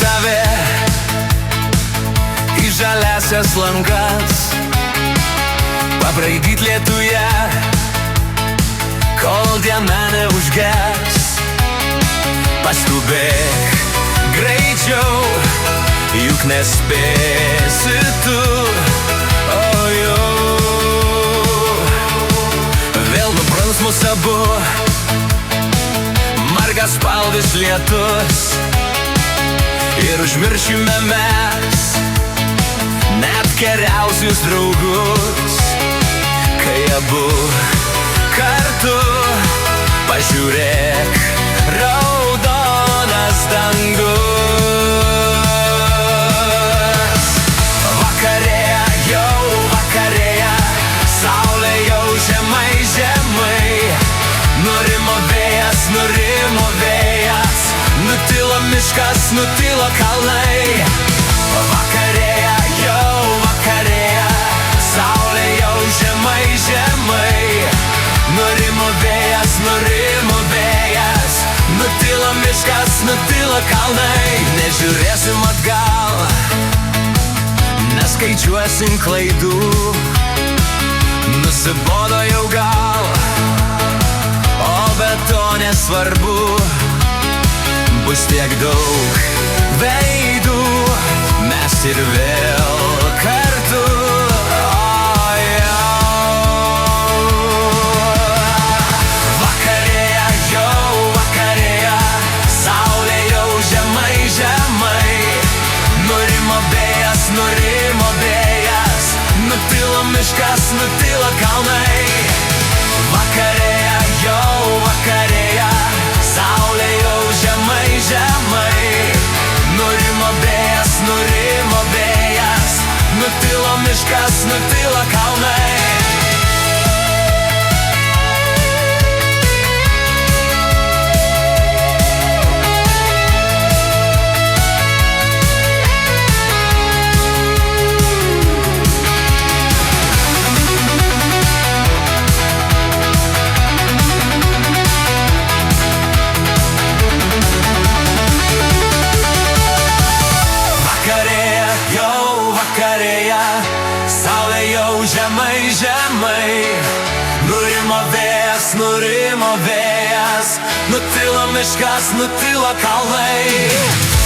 tave į žaliasias lankas, pabraidyt lietuje, kol diena neužges. Paskubėk greičiau, juk nespėsi tu, o jau vėl nubrans mus abu margas spalvis lietus, ir užmiršime mes net geriausius draugus, kai abu kartu pažiūrėk raudonas dangus. Vakarėja, jau vakarėja, saulė jau žemai, žemai, nurimo vėjas, nutilo miškas, nutilo kalnai. Vakarėja, jau vakarėja, saulė jau žemai, žemai, nurimo vėjas, nutilo miškas, nutilo kalnai. Nežiūrėsim atgal, neskaičiuosim klaidų, nusibodo jau gal, o be to nesvarbu, bus tiek daug veidų, mes ir vėl kartu. Vakarėja, jau vakarėja, saulė jau žemai, žemai, nurimo vėjas, nutilo miškas, nutilo kalnai. Vakarėja, jau vakarėja, saulė jau žemai, žemai, nurimo vėjas, nutilo miškas, nutilo kalnai. Saulė jau žemai, žemai, nurimo vėjas, nutilo miškas, nutilo kalnai.